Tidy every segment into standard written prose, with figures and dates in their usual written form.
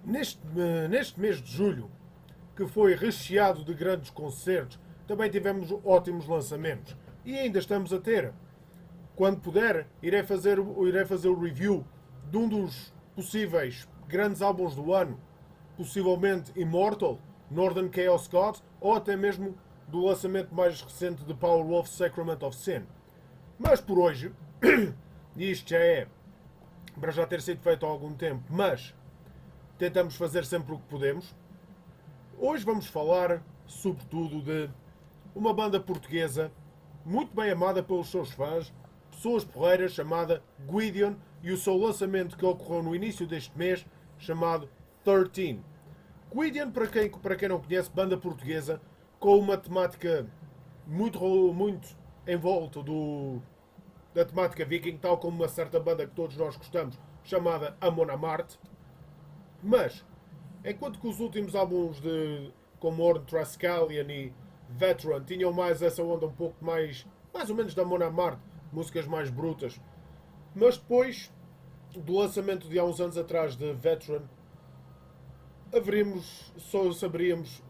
Neste mês de julho, que foi recheado de grandes concertos, também tivemos ótimos lançamentos. E ainda estamos a ter. Quando puder, irei fazer o review de um dos possíveis grandes álbuns do ano, possivelmente Immortal, Northern Chaos God, ou até mesmo do lançamento mais recente de Powerwolf, Sacrament of Sin. Mas por hoje, e isto já é para já ter sido feito há algum tempo, mas tentamos fazer sempre o que podemos. Hoje vamos falar, sobretudo, de uma banda portuguesa muito bem amada pelos seus fãs, pessoas porreiras, chamada Gwydion, e o seu lançamento que ocorreu no início deste mês, chamado 13. Gwydion, para quem não conhece, banda portuguesa com uma temática muito em volta da temática viking, tal como uma certa banda que todos nós gostamos, chamada Amon Amarth. Mas, enquanto que os últimos álbuns como Orn Traskalion e Veteran tinham mais essa onda um pouco mais ou menos da Amon Amarth, músicas mais brutas. Mas depois do lançamento de há uns anos atrás de Veteran, só saberíamos,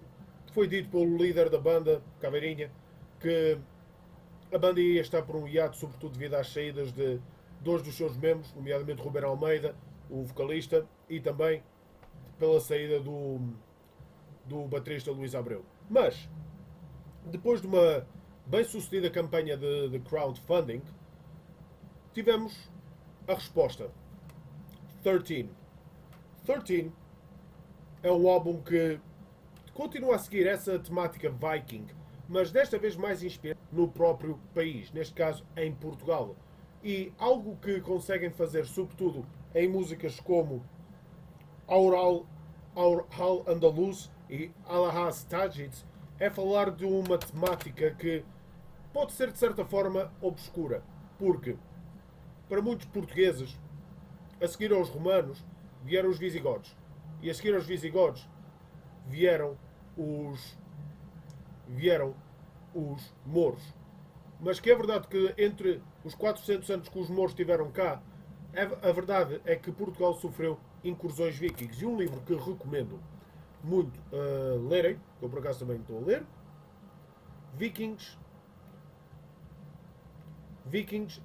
foi dito pelo líder da banda, Caveirinha, que a banda ia estar por um hiato, sobretudo devido às saídas de dois dos seus membros, nomeadamente Ruben Almeida, o vocalista, e também pela saída do baterista Luís Abreu. Mas, depois de uma bem-sucedida campanha de crowdfunding, tivemos a resposta. 13. 13 é um álbum que continua a seguir essa temática viking, mas desta vez mais inspirado no próprio país, neste caso em Portugal. E algo que conseguem fazer, sobretudo em músicas como Aural Andaluz e Alahaz Tajid, é falar de uma temática que pode ser de certa forma obscura, porque para muitos portugueses, a seguir aos romanos, vieram os visigodos, e a seguir aos visigodos vieram os mouros. Mas que é verdade que entre os 400 anos que os mouros estiveram cá, a verdade é que Portugal sofreu incursões vikings. E um livro que recomendo muito lerem, que eu por acaso também estou a ler, Vikings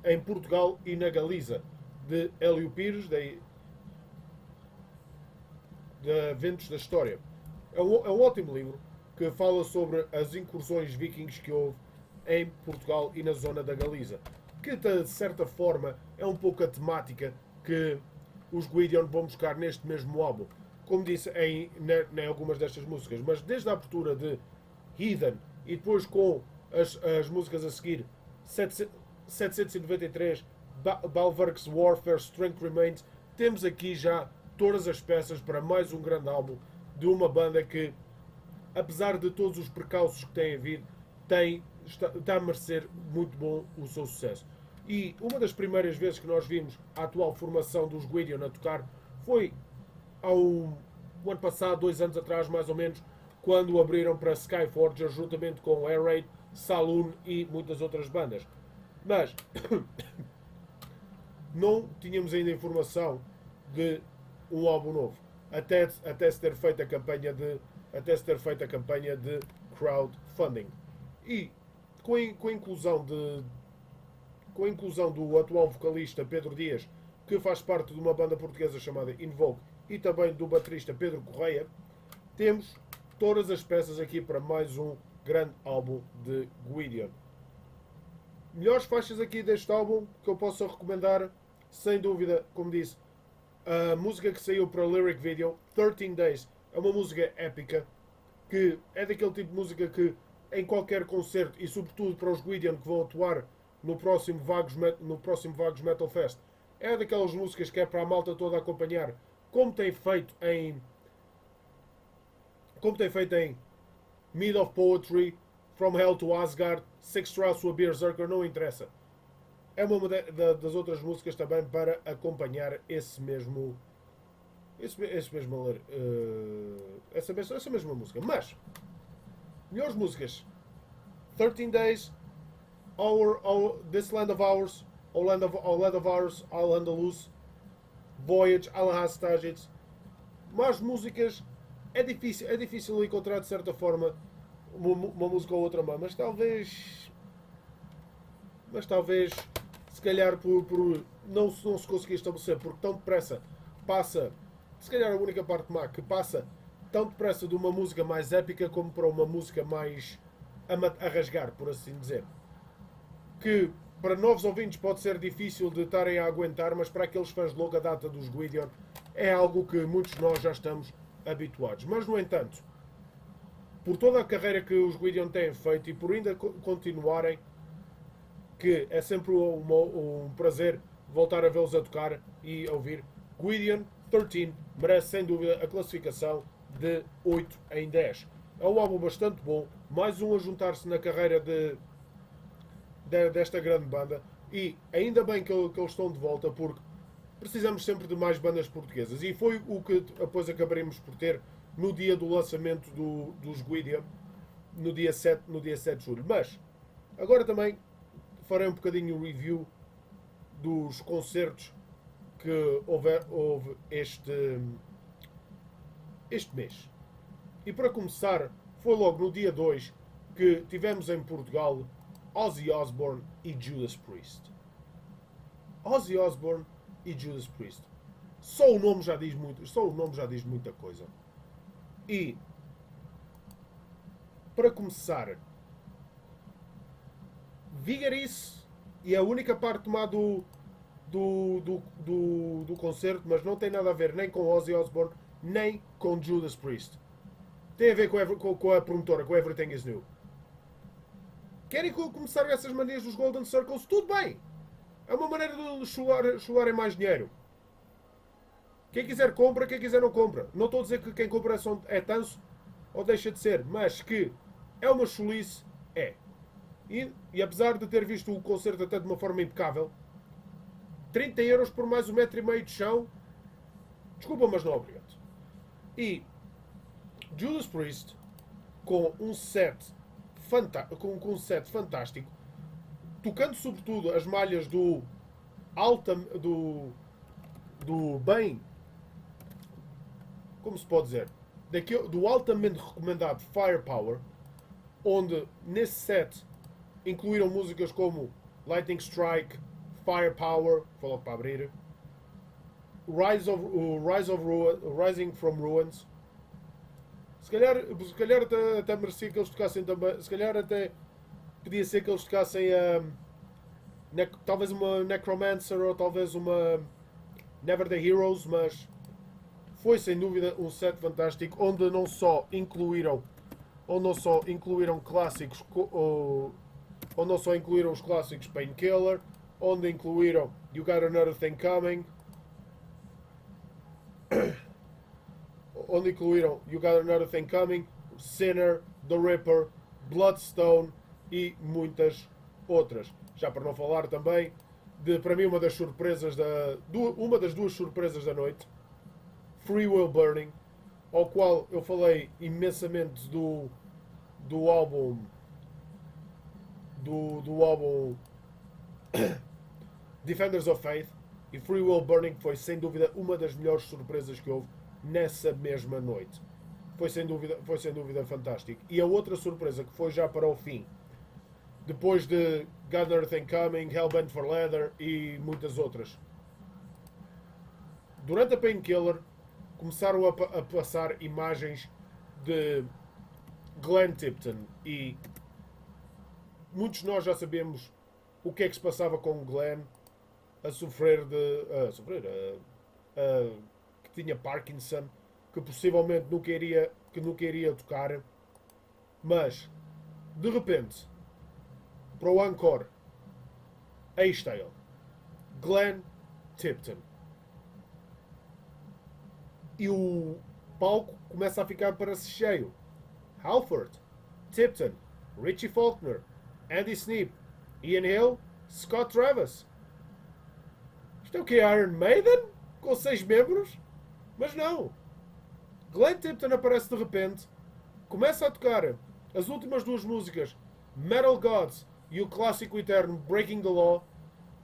em Portugal e na Galiza, de Hélio Pires, da Ventos da História. É um ótimo livro que fala sobre as incursões vikings que houve em Portugal e na zona da Galiza, que de certa forma é um pouco a temática que os Gwydion vão buscar neste mesmo álbum, como disse em algumas destas músicas, mas desde a abertura de Heathen e depois com as músicas a seguir, 793, Balverk's Warfare, Strength Remains, temos aqui já todas as peças para mais um grande álbum de uma banda que, apesar de todos os precalços que tem havido, está a merecer muito bom o seu sucesso. E uma das primeiras vezes que nós vimos a atual formação dos Gwydion a tocar foi o ano passado, 2 anos atrás mais ou menos, quando abriram para Skyforger juntamente com Air Raid, Saloon e muitas outras bandas. Mas não tínhamos ainda informação de um álbum novo, até se ter feito a campanha de crowdfunding. E com a inclusão do atual vocalista Pedro Dias, que faz parte de uma banda portuguesa chamada Invoke, e também do baterista Pedro Correia, temos todas as peças aqui para mais um grande álbum de Gwydion. Melhores faixas aqui deste álbum que eu posso recomendar, sem dúvida, como disse, a música que saiu para Lyric Video, 13 Days, é uma música épica, que é daquele tipo de música que em qualquer concerto, e sobretudo para os Gwydion que vão atuar no próximo Vagos Metal Fest, é daquelas músicas que é para a malta toda acompanhar, como tem feito em Mid of Poetry, From Hell to Asgard, Six Trials to a Berserker, não interessa. É uma das outras músicas também para acompanhar essa mesma música. Mas, melhores músicas: 13 Days, This Land of Ours, All Land of Ours, All Andaluz, Voyage, Alahaz Tajid, más músicas é difícil encontrar de certa forma uma música ou outra má, mas talvez se calhar por não se conseguir estabelecer, porque tão depressa passa, se calhar a única parte má, que passa tão depressa de uma música mais épica como para uma música mais a rasgar, por assim dizer. Que para novos ouvintes pode ser difícil de estarem a aguentar, mas para aqueles fãs de longa data dos Gwydion é algo que muitos de nós já estamos habituados. Mas, no entanto, por toda a carreira que os Gwydion têm feito e por ainda continuarem, que é sempre um prazer voltar a vê-los a tocar e a ouvir, Gwydion 13 merece sem dúvida a classificação de 8 em 10. É um álbum bastante bom, mais um a juntar-se na carreira desta grande banda, e ainda bem que eles estão de volta, porque precisamos sempre de mais bandas portuguesas, e foi o que depois acabaremos por ter no dia do lançamento dos Gwydion, no dia 7 de julho. Mas agora também farei um bocadinho o review dos concertos que houve este mês. E para começar, foi logo no dia 2 que tivemos em Portugal Ozzy Osbourne e Judas Priest. Ozzy Osbourne e Judas Priest. Só o nome já diz muita coisa. E para começar, vigarice, e a única parte má do concerto, mas não tem nada a ver nem com Ozzy Osbourne nem com Judas Priest. Tem a ver com a promotora, com Everything Is New. Querem começar essas manias dos Golden Circles? Tudo bem. É uma maneira de chularem mais dinheiro. Quem quiser compra, quem quiser não compra. Não estou a dizer que quem compra é tanso ou deixa de ser, mas que é uma chulice, é. E apesar de ter visto o concerto até de uma forma impecável, 30 euros por mais 1,5 metro de chão, desculpa, mas não obrigado. E Judas Priest, com um set fantástico, tocando sobretudo as malhas do bem, como se pode dizer, do altamente recomendado Firepower, onde nesse set incluíram músicas como Lightning Strike, Firepower, foi logo para abrir, Rising from Ruins. Se calhar até merecia que eles tocassem também. Se calhar até podia ser que eles tocassem talvez uma Necromancer ou talvez uma Never the Heroes, mas foi sem dúvida um set fantástico onde não só incluíram clássicos, onde não só incluíram os clássicos Painkiller, onde incluíram You Got Another Thing Coming, onde incluíram You Got Another Thing Coming, Sinner, The Ripper, Bloodstone e muitas outras. Já para não falar também de, para mim, uma das duas surpresas da noite, Free Will Burning, ao qual eu falei imensamente do álbum Defenders of Faith, e Free Will Burning foi sem dúvida uma das melhores surpresas que houve nessa mesma noite. Foi sem dúvida fantástico. E a outra surpresa que foi já para o fim, depois de God Another Thing Coming, Hellbent for Leather e muitas outras, durante a Painkiller começaram a passar imagens de Glenn Tipton, e muitos de nós já sabemos o que é que se passava com o Glenn, que tinha Parkinson, que possivelmente nunca iria tocar, mas de repente, para o encore, aí está ele, Glenn Tipton, e o palco começa a ficar para si cheio. Halford, Tipton, Richie Faulkner, Andy Sneap, Ian Hill, Scott Travis. Isto é o que? Iron Maiden? Com 6 membros? Mas não. Glenn Tipton aparece de repente, começa a tocar as últimas duas músicas, Metal Gods e o clássico eterno Breaking the Law,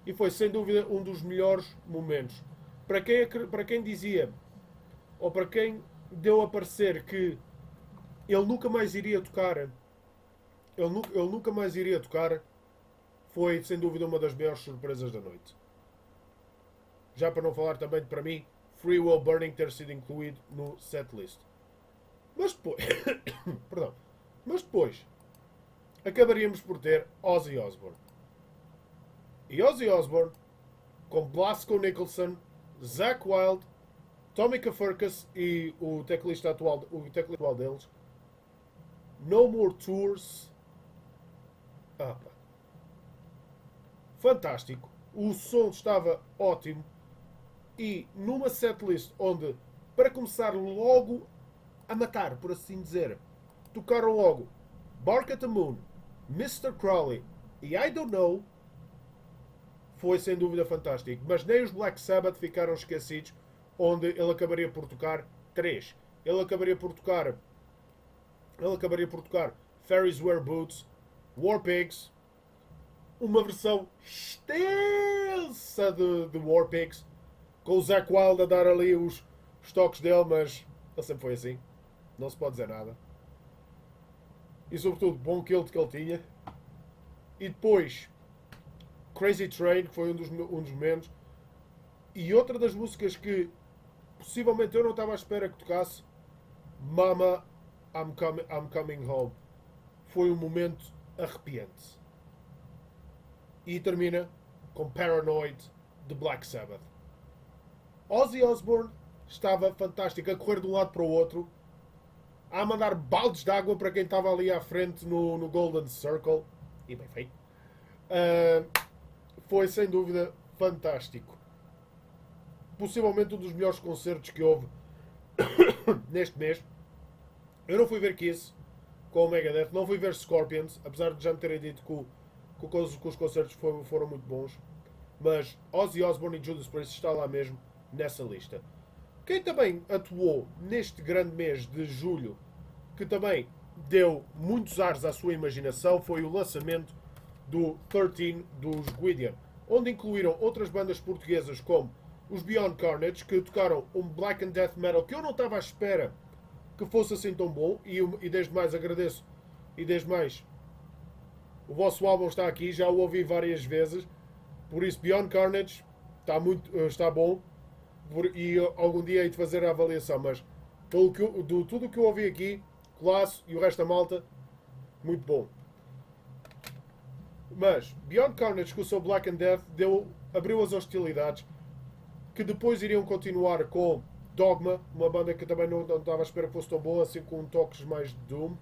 e foi sem dúvida um dos melhores momentos. Para quem dizia, ou para quem deu a parecer que ele nunca mais iria tocar. Ele nunca mais iria tocar. Foi sem dúvida uma das maiores surpresas da noite. Já para não falar também de, para mim, Free Will Burning ter sido incluído no setlist. Mas depois, perdão, mas depois acabaríamos por ter Ozzy Osbourne. E Ozzy Osbourne, com Blasco Nicholson, Zakk Wylde, Tommy Kafurkas e o teclista atual deles, No More Tours. Ah, pá. Fantástico. O som estava ótimo. E numa setlist onde, para começar logo a matar, por assim dizer, tocaram logo Bark at the Moon, Mr. Crowley e I Don't Know, foi sem dúvida fantástico. Mas nem os Black Sabbath ficaram esquecidos, onde ele acabaria por tocar 3. Ele acabaria por tocar Fairies Wear Boots, War Pigs, uma versão extensa de War Pigs, com o Zakk Wylde a dar ali os toques dele, mas ele sempre foi assim. Não se pode dizer nada. E sobretudo, bom kilt que ele tinha. E depois, Crazy Train, que foi um dos momentos. E outra das músicas que possivelmente eu não estava à espera que tocasse, Mama, I'm Coming Home. Foi um momento arrepiante. E termina com Paranoid, de Black Sabbath. Ozzy Osbourne estava fantástico, a correr de um lado para o outro, a mandar baldes de água para quem estava ali à frente no Golden Circle. E bem feito. Foi sem dúvida fantástico. Possivelmente um dos melhores concertos que houve neste mês. Eu não fui ver Kiss com o Megadeth, não fui ver Scorpions, apesar de já me terem dito que os concertos foram muito bons. Mas Ozzy Osbourne e Judas Priest está lá mesmo nessa lista. Quem também atuou neste grande mês de julho, que também deu muitos ares à sua imaginação, foi o lançamento do 13 dos Gwydion, onde incluíram outras bandas portuguesas como os Beyond Carnage, que tocaram um Black and Death Metal que eu não estava à espera que fosse assim tão bom, e desde mais agradeço, e desde mais o vosso álbum está aqui, já o ouvi várias vezes, por isso Beyond Carnage está bom, e algum dia hei de fazer a avaliação, mas tudo o que eu ouvi aqui, Colasso e o resto da malta, muito bom. Mas Beyond Carnage, com o seu Black and Death, abriu as hostilidades, que depois iriam continuar com Dogma, uma banda que também não estava à espera que fosse tão boa, assim com toques mais de Doom,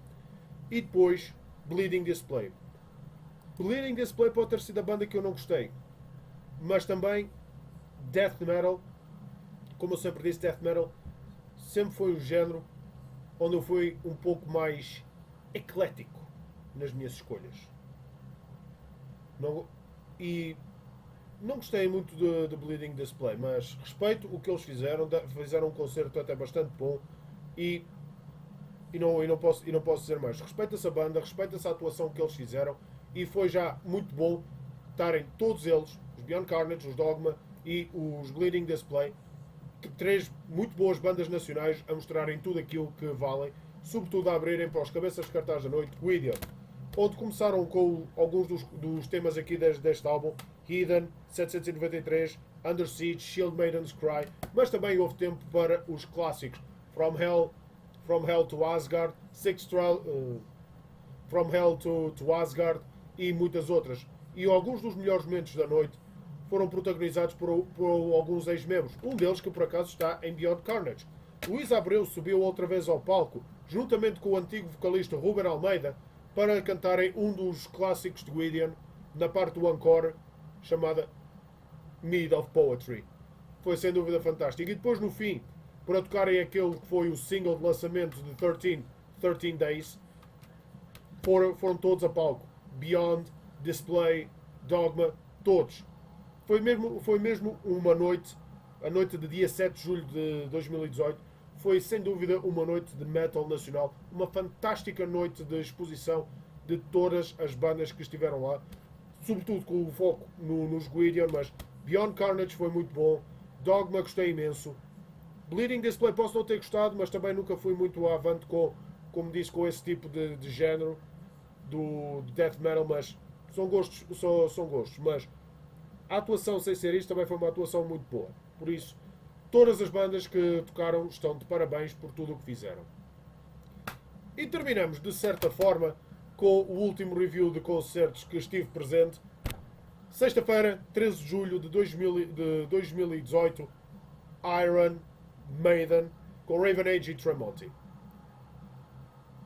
e depois Bleeding Display. Bleeding Display pode ter sido a banda que eu não gostei, mas também Death Metal, como eu sempre disse, Death Metal sempre foi um género onde eu fui um pouco mais eclético nas minhas escolhas. E não gostei muito de Bleeding Display, mas respeito o que eles fizeram. Fizeram um concerto até bastante bom e não posso dizer mais. Respeito essa banda, respeito essa atuação que eles fizeram, e foi já muito bom estarem todos eles, os Beyond Carnage, os Dogma e os Bleeding Display, três muito boas bandas nacionais, a mostrarem tudo aquilo que valem, sobretudo a abrirem para os cabeças de cartaz da noite, Gwydion, onde começaram com alguns dos temas aqui deste álbum, Heathen, 793, Under Siege, Shield Maiden's Cry, mas também houve tempo para os clássicos, From Hell to Asgard, From Hell to Asgard e muitas outras. E alguns dos melhores momentos da noite foram protagonizados por alguns ex-membros. Um deles que por acaso está em Beyond Carnage. Luís Abreu subiu outra vez ao palco, juntamente com o antigo vocalista Ruben Almeida, para cantarem um dos clássicos de Gwydion, na parte do encore, chamada Need of Poetry. Foi sem dúvida fantástico. E depois no fim, para tocarem aquele que foi o single de lançamento de 13 Days, foram todos a palco. Beyond, Display, Dogma, todos. Foi mesmo uma noite, a noite de dia 7 de julho de 2018, foi sem dúvida uma noite de metal nacional, uma fantástica noite de exposição de todas as bandas que estiveram lá, sobretudo com o foco nos Gwydion, mas Beyond Carnage foi muito bom, Dogma gostei imenso, Bleeding Display posso não ter gostado, mas também nunca fui muito avante com, como disse, com esse tipo de género de death metal, mas são gostos, são gostos. Mas a atuação, sem ser isto, também foi uma atuação muito boa. Por isso, todas as bandas que tocaram estão de parabéns por tudo o que fizeram. E terminamos, de certa forma, com o último review de concertos que estive presente. Sexta-feira, 13 de julho de 2018, Iron Maiden, com Raven Age e Tremonti.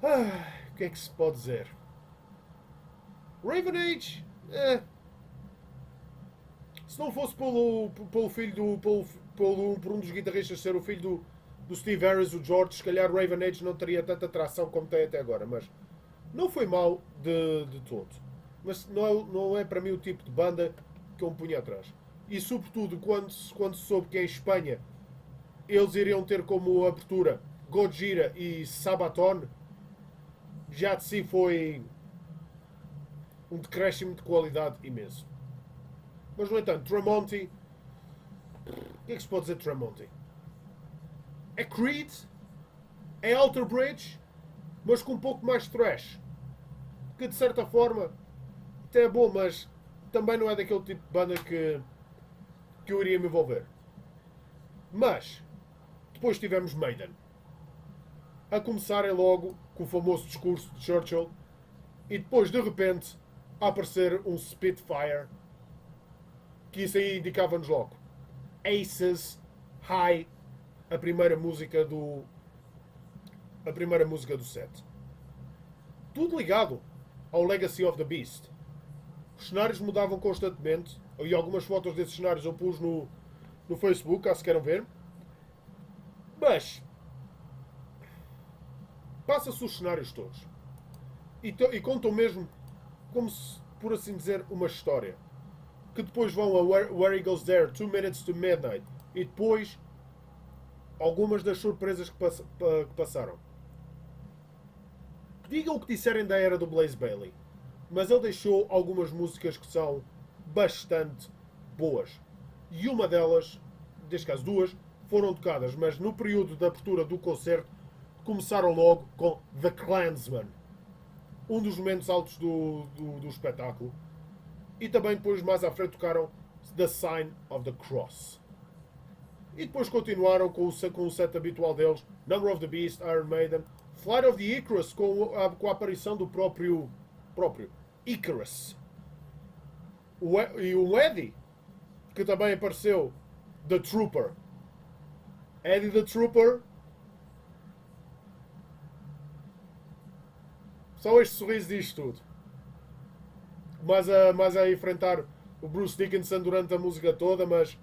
O que é que se pode dizer? Raven Age, se não fosse pelo filho por um dos guitarristas ser o filho do Steve Harris, o George, se calhar Raven Age não teria tanta atração como tem até agora, mas não foi mal de todo. Mas não é para mim o tipo de banda que eu me punha atrás. E sobretudo quando soube que em Espanha eles iriam ter como abertura Gojira e Sabaton, já de si foi um decréscimo de qualidade imenso. Mas no entanto, Tremonti, o que é que se pode dizer de Tremonti? É Creed, é Alter Bridge, mas com um pouco mais de thrash, que de certa forma até é bom, mas também não é daquele tipo de banda que eu iria me envolver. Mas depois tivemos Maiden, a começarem logo com o famoso discurso de Churchill, e depois de repente a aparecer um Spitfire, que isso aí indicava-nos logo Aces High, a primeira música do set. Tudo ligado ao Legacy of the Beast. Os cenários mudavam constantemente, e algumas fotos desses cenários eu pus no Facebook, caso queiram ver. Mas passa-se os cenários todos e contam mesmo como se, por assim dizer, uma história. Que depois vão a Where He Goes There, 2 Minutes to Midnight, e depois algumas das surpresas que passaram. Digam o que disserem da era do Blaze Bayley, mas ele deixou algumas músicas que são bastante boas. E uma delas, neste caso duas, foram tocadas, mas no período de abertura do concerto começaram logo com The Clansman, um dos momentos altos do espetáculo. E também depois mais à frente tocaram The Sign of the Cross. E depois continuaram com o set habitual deles, Number of the Beast, Iron Maiden, Flight of the Icarus, com a aparição do próprio Icarus. E o Eddie, que também apareceu, The Trooper. Eddie the Trooper. Só este sorriso diz tudo. Mais a enfrentar o Bruce Dickinson durante a música toda, mas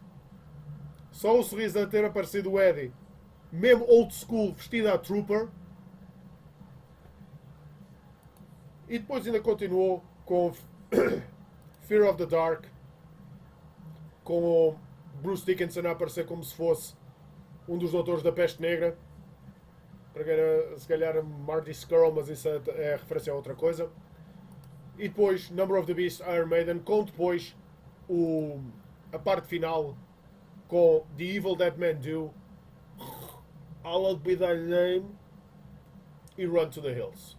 só o sorriso a ter aparecido o Eddie, mesmo old school, vestido a Trooper. E depois ainda continuou com Fear of the Dark, com o Bruce Dickinson a aparecer como se fosse um dos doutores da peste negra. Para quem era, se calhar, Marty Skrull, mas isso é referência a outra coisa. E depois Number of the Beast, Iron Maiden, com depois a parte final com The Evil Dead Men Do, Hallowed Be Thy Name e Run to the Hills.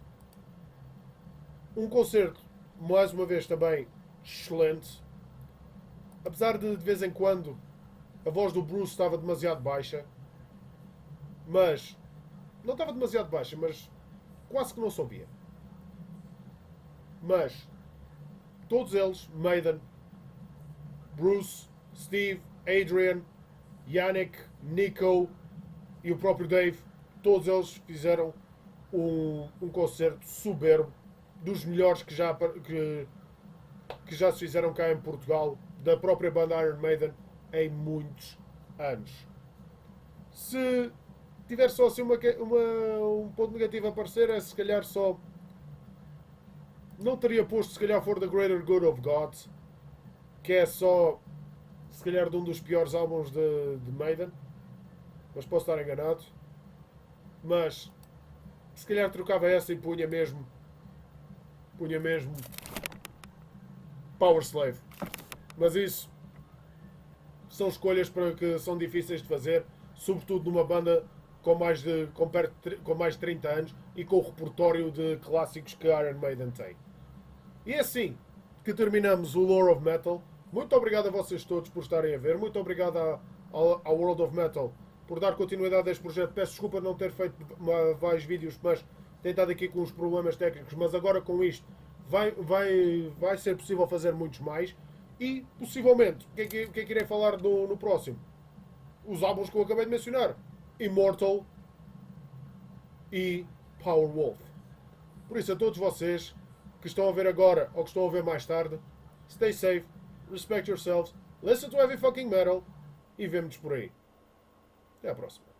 Um concerto, mais uma vez também, excelente. Apesar de vez em quando a voz do Bruce estava demasiado baixa, mas não estava demasiado baixa, mas quase que não se ouvia. Mas todos eles, Maiden, Bruce, Steve, Adrian, Yannick, Nico e o próprio Dave, todos eles fizeram um concerto soberbo, dos melhores que já se fizeram cá em Portugal, da própria banda Iron Maiden, em muitos anos. Se tiver só assim um ponto negativo a aparecer, é se calhar só não teria posto se calhar For the Greater Good of God, que é só se calhar de um dos piores álbuns de Maiden, mas posso estar enganado. Mas se calhar trocava essa e punha mesmo Power Slave. Mas isso são escolhas para que são difíceis de fazer, sobretudo numa banda com com mais de 30 anos e com o repertório de clássicos que Iron Maiden tem. E é assim que terminamos o Lore of Metal. Muito obrigado a vocês todos por estarem a ver. Muito obrigado ao World of Metal por dar continuidade a este projeto. Peço desculpa de não ter feito vários vídeos, mas tenho estado aqui com uns problemas técnicos. Mas agora com isto vai ser possível fazer muitos mais. E possivelmente, o que é que irei falar no próximo? Os álbuns que eu acabei de mencionar: Immortal e Powerwolf. Por isso, a todos vocês que estão a ver agora ou que estão a ver mais tarde, stay safe, respect yourselves, listen to heavy fucking metal e vemo-nos por aí. Até à próxima.